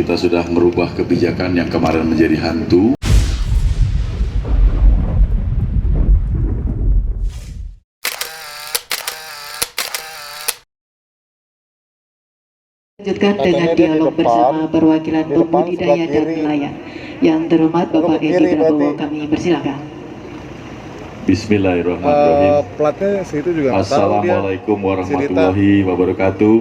kita sudah merubah kebijakan yang kemarin menjadi hantu. Lanjutkan dengan dialog bersama perwakilan pembudidaya dan nelayan. Yang terhormat Bapak Edi Prabowo, kami persilakan. Bismillahirrahmanirrahim. Platnya situ juga. Assalamualaikum warahmatullahi wabarakatuh.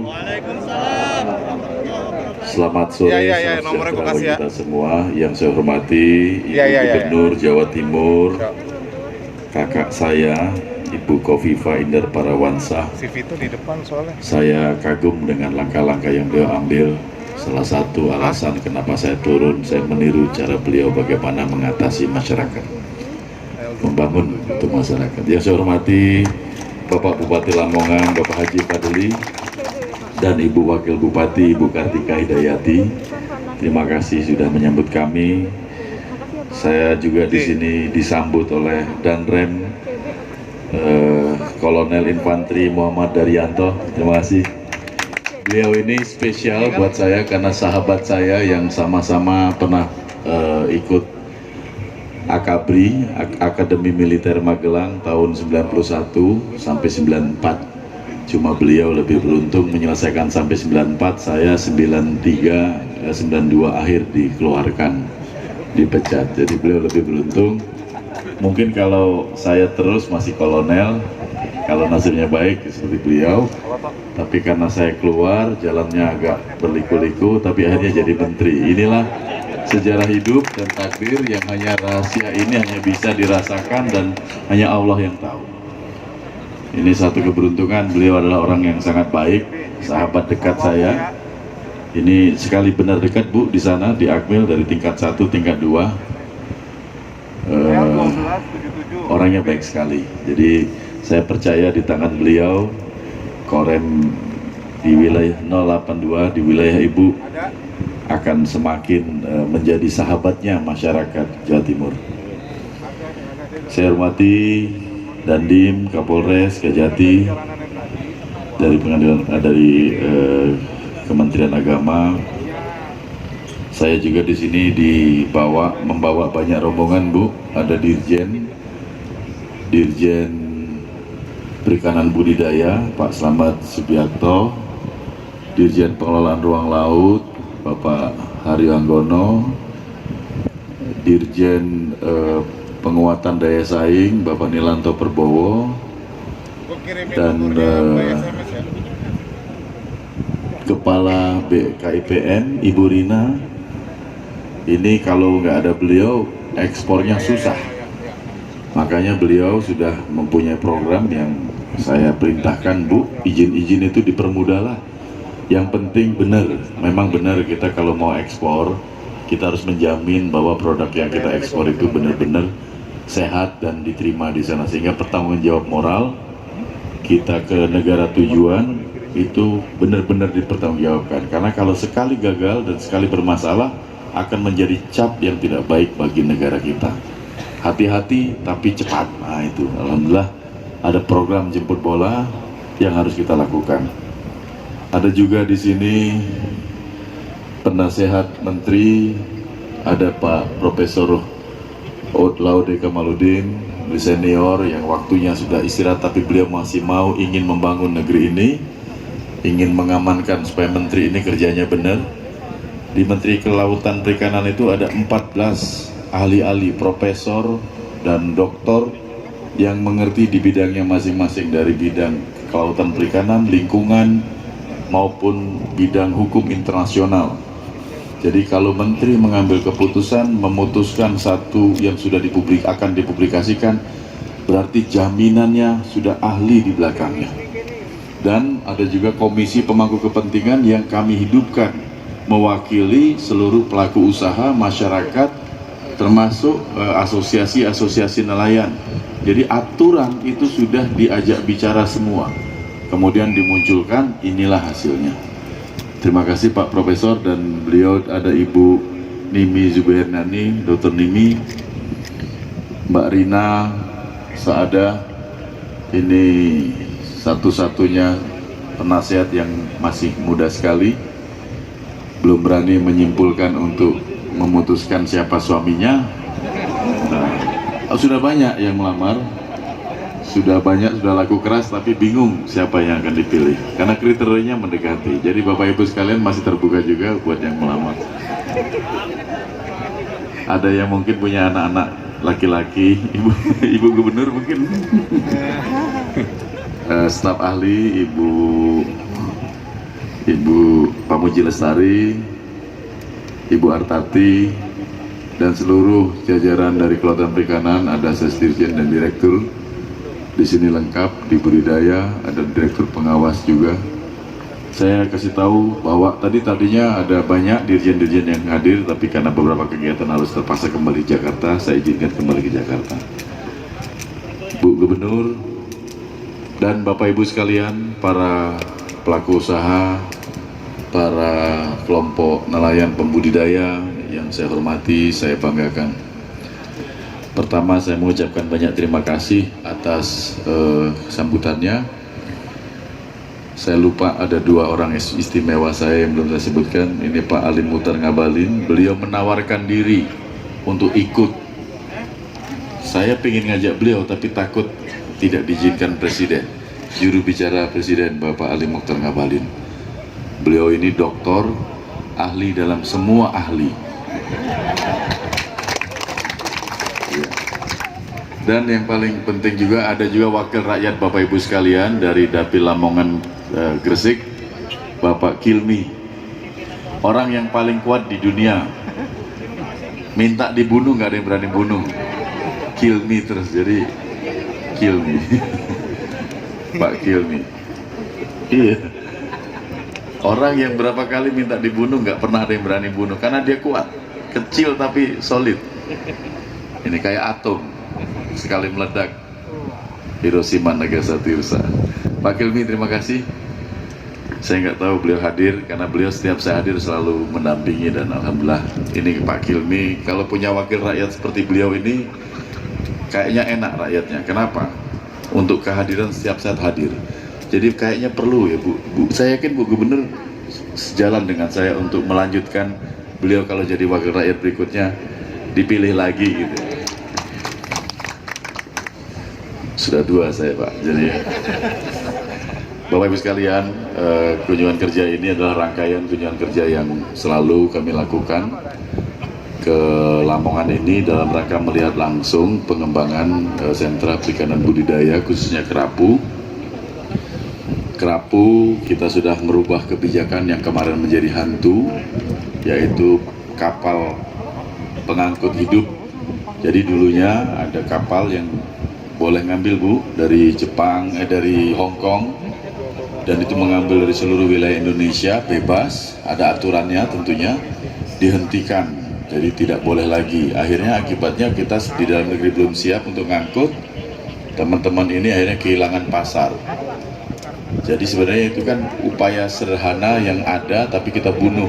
Selamat sore, salam sejahtera bagi kita semua. Yang saya hormati Ibu Gubernur Jawa Timur, kakak saya Ibu Khofifah Indar Parawansa. CV itu di depan soalnya. Saya kagum dengan langkah-langkah yang beliau ambil. Salah satu alasan kenapa saya turun, saya meniru cara beliau bagaimana mengatasi masyarakat, membangun untuk masyarakat. Yang saya hormati Bapak Bupati Lamongan, Bapak Haji Fadli, dan Ibu Wakil Bupati, Ibu Kartika Hidayati. Terima kasih sudah menyambut kami. Saya juga di sini disambut oleh Danrem Kolonel Infanteri Muhammad Daryanto. Terima kasih. Beliau ini spesial buat saya karena sahabat saya yang sama-sama pernah ikut Akabri, Akademi Militer Magelang tahun 91 sampai 94. Cuma beliau lebih beruntung menyelesaikan sampai 94, saya 93, 92 akhir dikeluarkan, dipecat. Jadi beliau lebih beruntung. Mungkin kalau saya terus masih kolonel, kalau nasibnya baik seperti beliau. Tapi karena saya keluar, jalannya agak berliku-liku, tapi akhirnya jadi menteri. Inilah sejarah hidup dan takdir yang hanya rahasia ini hanya bisa dirasakan dan hanya Allah yang tahu. Ini satu keberuntungan, beliau adalah orang yang sangat baik, sahabat dekat saya. Ini sekali benar dekat Bu di sana di Akmil dari tingkat 1, tingkat 2. Orangnya baik sekali. Jadi saya percaya di tangan beliau, Korem di wilayah 082 di wilayah Ibu akan semakin menjadi sahabatnya masyarakat Jawa Timur. Saya hormati Dandim, Kapolres, Kejati, dari pengadilan dari Kementerian Agama. Saya juga di sini membawa banyak rombongan Bu. Ada Dirjen Perikanan Budidaya Pak Slamet Subiakto, Dirjen Pengelolaan Ruang Laut Bapak Haryoanggono, Dirjen Penguatan Daya Saing Bapak Nilanto Perbowo, dan Kepala BKIPN Ibu Rina. Ini kalau nggak ada beliau ekspornya susah, makanya beliau sudah mempunyai program yang saya perintahkan, Bu, izin-izin itu dipermudahlah. Yang penting benar, memang benar kita kalau mau ekspor, kita harus menjamin bahwa produk yang kita ekspor itu benar-benar sehat dan diterima di sana, sehingga pertanggungjawab moral kita ke negara tujuan itu benar-benar dipertanggungjawabkan. Karena kalau sekali gagal dan sekali bermasalah akan menjadi cap yang tidak baik bagi negara kita. Hati-hati tapi cepat. Nah itu, alhamdulillah ada program jemput bola yang harus kita lakukan. Ada juga di sini penasehat menteri, ada Pak Profesor Laude Kamaludin, senior yang waktunya sudah istirahat, tapi beliau masih mau ingin membangun negeri ini, ingin mengamankan supaya menteri ini kerjanya benar. Di Menteri Kelautan Perikanan itu ada 14 ahli-ahli, profesor dan doktor yang mengerti di bidangnya masing-masing, dari bidang kelautan perikanan, lingkungan, maupun bidang hukum internasional. Jadi kalau menteri mengambil keputusan, memutuskan satu yang sudah akan dipublikasikan, berarti jaminannya sudah ahli di belakangnya. Dan ada juga komisi pemangku kepentingan yang kami hidupkan, mewakili seluruh pelaku usaha, masyarakat, termasuk asosiasi-asosiasi nelayan. Jadi aturan itu sudah diajak bicara semua, kemudian dimunculkan, inilah hasilnya. Terima kasih Pak Profesor, dan beliau ada Ibu Nimi Zubairnani, Dr. Nimi, Mbak Rina Saada, ini satu-satunya penasehat yang masih muda sekali. belum berani menyimpulkan untuk memutuskan siapa suaminya. Sudah banyak yang melamar, sudah banyak, sudah laku keras, tapi bingung siapa yang akan dipilih karena kriterianya mendekati. Jadi Bapak Ibu sekalian masih terbuka juga buat yang melamar. Ada yang mungkin punya anak-anak laki-laki, ibu gubernur mungkin, staf ahli, ibu Pamuji Lestari, Ibu Artati, dan seluruh jajaran dari Kelautan Perikanan, ada Sesdirjen dan Direktur. Di sini lengkap, di budidaya ada Direktur Pengawas juga. Saya kasih tahu bahwa tadinya ada banyak dirjen-dirjen yang hadir, tapi karena beberapa kegiatan harus terpaksa kembali ke Jakarta, saya izinkan kembali ke Jakarta. Bu Gubernur dan Bapak Ibu sekalian, para pelaku usaha, para kelompok nelayan pembudidaya yang saya hormati, saya banggakan. Pertama, saya mengucapkan banyak terima kasih atas sambutannya. Saya lupa ada dua orang istimewa saya yang belum saya sebutkan. Ini Pak Alim Muhtar Ngabalin. Beliau menawarkan diri untuk ikut. Saya ingin ngajak beliau tapi takut tidak diizinkan Presiden. Juru bicara Presiden Bapak Alim Muhtar Ngabalin. Beliau ini doktor, ahli dalam semua ahli. Ya. Dan yang paling penting juga ada juga wakil rakyat Bapak Ibu sekalian dari Dapil Lamongan Gresik, Bapak Kilmi. Orang yang paling kuat di dunia. Minta dibunuh nggak ada yang berani bunuh. Kilmi terus, jadi Kilmi. Pak Kilmi. Iya. Orang yang berapa kali minta dibunuh nggak pernah ada yang berani bunuh karena dia kuat, kecil tapi solid. Ini kayak atom, sekali meledak Hiroshima Nagasaki rusak. Pak Kilmi, terima kasih. Saya nggak tahu beliau hadir karena beliau setiap saya hadir selalu mendampingi, dan alhamdulillah ini Pak Kilmi. Kalau punya wakil rakyat seperti beliau ini kayaknya enak rakyatnya. Kenapa? Untuk kehadiran setiap saat hadir. Jadi kayaknya perlu ya Bu. Saya yakin Bu Gubernur sejalan dengan saya untuk melanjutkan beliau kalau jadi wakil rakyat berikutnya dipilih lagi gitu. Sudah dua saya Pak. Jadi Bapak Ibu sekalian, kunjungan kerja ini adalah rangkaian kunjungan kerja yang selalu kami lakukan ke Lamongan ini dalam rangka melihat langsung pengembangan sentra perikanan budidaya khususnya kerapu. Kerapu kita sudah merubah kebijakan yang kemarin menjadi hantu, yaitu kapal pengangkut hidup. Jadi dulunya ada kapal yang boleh ngambil Bu dari Jepang, dari Hong Kong, dan itu mengambil dari seluruh wilayah Indonesia bebas, ada aturannya tentunya, dihentikan, jadi tidak boleh lagi. Akhirnya akibatnya kita di dalam negeri belum siap untuk ngangkut, teman-teman ini akhirnya kehilangan pasar. Jadi sebenarnya itu kan upaya sederhana yang ada tapi kita bunuh.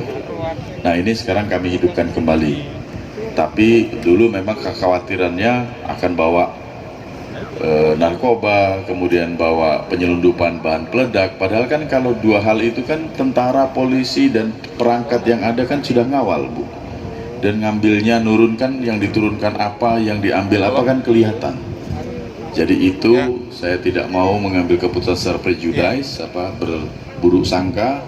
Nah ini sekarang kami hidupkan kembali. Tapi dulu memang kekhawatirannya akan bawa narkoba, kemudian bawa penyelundupan bahan peledak. Padahal kan kalau dua hal itu kan tentara, polisi, dan perangkat yang ada kan sudah ngawal Bu. Dan ngambilnya, nurunkan, yang diturunkan apa, yang diambil apa kan kelihatan. Jadi itu saya tidak mau mengambil keputusan secara prejudice, berburuk sangka.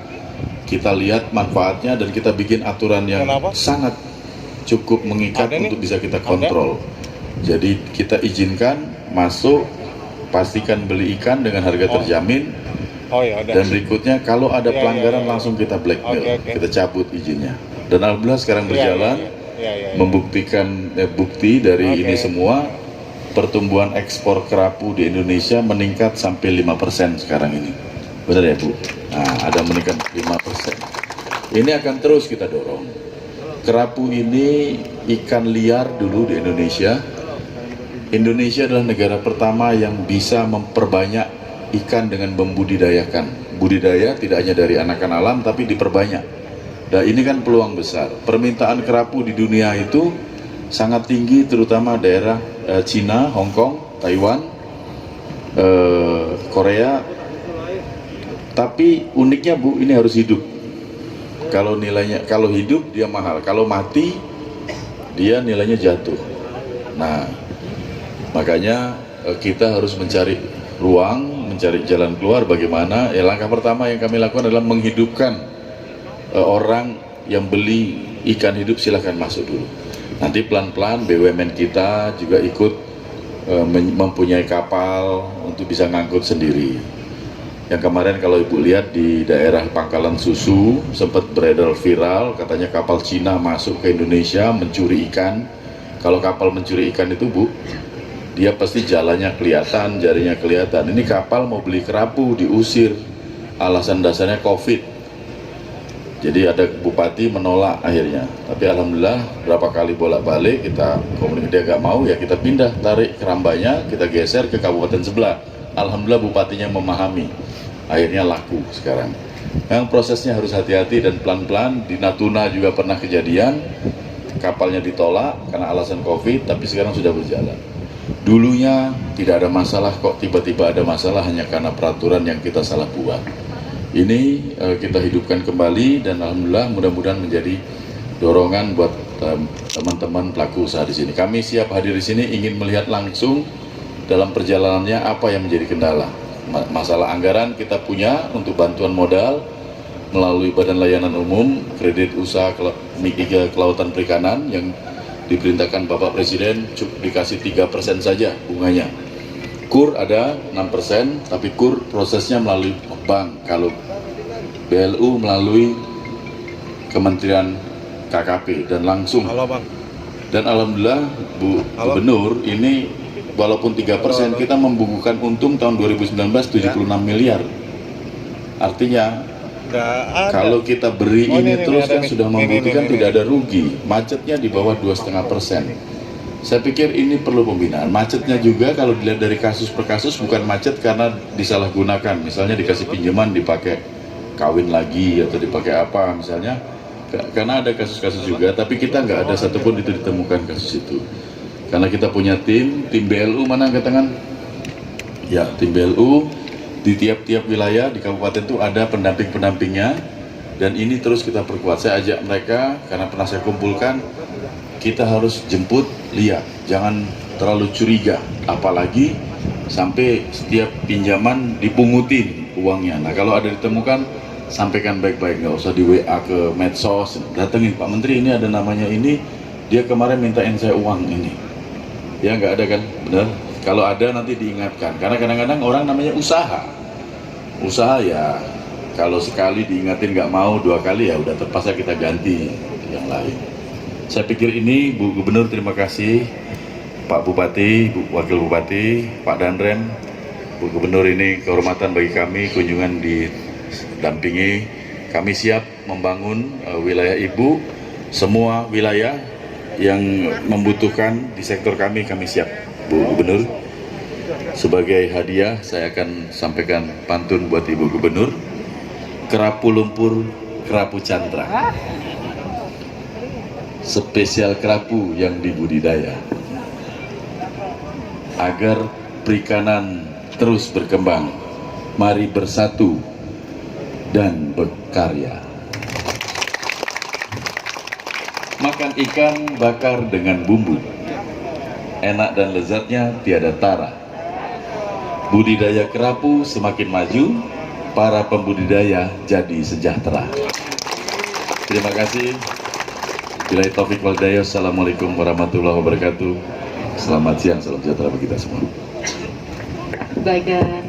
Kita lihat manfaatnya dan kita bikin aturan yang sangat cukup mengikat untuk bisa kita kontrol. Jadi kita izinkan masuk, pastikan beli ikan dengan harga terjamin. Dan berikutnya kalau ada pelanggaran langsung kita blackmail, kita cabut izinnya. Dan alhamdulillah sekarang berjalan, membuktikan bukti dari ini semua. Pertumbuhan ekspor kerapu di Indonesia meningkat sampai 5% sekarang ini. Benar ya Bu? Nah, ada meningkat 5%. Ini akan terus kita dorong. Kerapu ini ikan liar dulu di Indonesia. Indonesia adalah negara pertama yang bisa memperbanyak ikan dengan membudidayakan. Budidaya tidak hanya dari anakan alam tapi diperbanyak. Nah ini kan peluang besar. Permintaan kerapu di dunia itu sangat tinggi, terutama daerah Cina, Hong Kong, Taiwan, Korea. Tapi uniknya Bu, ini harus hidup. Kalau nilainya, kalau hidup dia mahal, kalau mati dia nilainya jatuh. Nah, makanya kita harus mencari ruang, mencari jalan keluar. Bagaimana? Ya, langkah pertama yang kami lakukan adalah menghidupkan orang yang beli ikan hidup, silahkan masuk dulu. Nanti pelan-pelan BUMN kita juga ikut mempunyai kapal untuk bisa ngangkut sendiri. Yang kemarin kalau Ibu lihat di daerah Pangkalan Susu sempat beredar viral, katanya kapal Cina masuk ke Indonesia mencuri ikan. Kalau kapal mencuri ikan itu Bu, dia pasti jalannya kelihatan, jarinya kelihatan. Ini kapal mau beli kerapu, diusir, alasan dasarnya COVID. Jadi ada bupati menolak akhirnya. Tapi alhamdulillah berapa kali bolak-balik kita komunikasi, dia nggak mau, ya kita pindah, tarik kerambanya, kita geser ke kabupaten sebelah. Alhamdulillah bupatinya memahami. Akhirnya laku sekarang. Yang prosesnya harus hati-hati dan pelan-pelan. Di Natuna juga pernah kejadian, kapalnya ditolak karena alasan COVID, tapi sekarang sudah berjalan. Dulunya tidak ada masalah, kok tiba-tiba ada masalah hanya karena peraturan yang kita salah buat. Ini kita hidupkan kembali dan alhamdulillah mudah-mudahan menjadi dorongan buat teman-teman pelaku usaha di sini. Kami siap hadir di sini, ingin melihat langsung dalam perjalanannya apa yang menjadi kendala. Masalah anggaran kita punya untuk bantuan modal melalui Badan Layanan Umum, kredit usaha kelautan perikanan yang diperintahkan Bapak Presiden dikasih 3% saja bunganya. KUR ada 6%, tapi KUR prosesnya melalui bank. Kalau BLU melalui Kementerian KKP dan langsung. Halo Bang. Dan alhamdulillah Bu Gubernur ini walaupun 3%, kita membukukan untung tahun 2019 76 miliar. Artinya kalau kita beri ini terus kan sudah membuktikan tidak ada rugi. Macetnya di bawah 2,5%. Saya pikir ini perlu pembinaan. Macetnya juga kalau dilihat dari kasus per kasus bukan macet karena disalahgunakan. Misalnya dikasih pinjaman dipakai kawin lagi atau dipakai apa misalnya. Karena ada kasus-kasus juga, tapi kita nggak ada satupun itu ditemukan kasus itu. Karena kita punya tim BLU mana angkat tangan? Ya, tim BLU di tiap-tiap wilayah di kabupaten itu ada pendamping-pendampingnya dan ini terus kita perkuat. Saya ajak mereka karena pernah saya kumpulkan, kita harus jemput lihat, jangan terlalu curiga, apalagi sampai setiap pinjaman dipungutin uangnya. Nah kalau ada ditemukan, sampaikan baik-baik, nggak usah di WA ke medsos, datengin Pak Menteri ini ada namanya ini, dia kemarin mintain saya uang ini. Ya nggak ada kan, benar? Kalau ada nanti diingatkan, karena kadang-kadang orang namanya usaha ya, kalau sekali diingatin nggak mau, 2 kali ya udah terpaksa kita ganti yang lain. Saya pikir ini Bu Gubernur, terima kasih Pak Bupati, Wakil Bupati, Pak Danrem, Bu Gubernur, ini kehormatan bagi kami kunjungan didampingi. Kami siap membangun wilayah Ibu, semua wilayah yang membutuhkan di sektor kami siap Bu Gubernur. Sebagai hadiah saya akan sampaikan pantun buat Ibu Gubernur. Kerapu lumpur, kerapu cantrang, spesial kerapu yang dibudidaya agar perikanan terus berkembang. Mari bersatu dan berkarya. Makan ikan bakar dengan bumbu, enak dan lezatnya tiada tara. Budidaya kerapu semakin maju, para pembudidaya jadi sejahtera. Terima kasih. Billahi taufik wal hidayah. Assalamualaikum warahmatullahi wabarakatuh. Selamat siang, salam sejahtera bagi kita semua. Baik, dan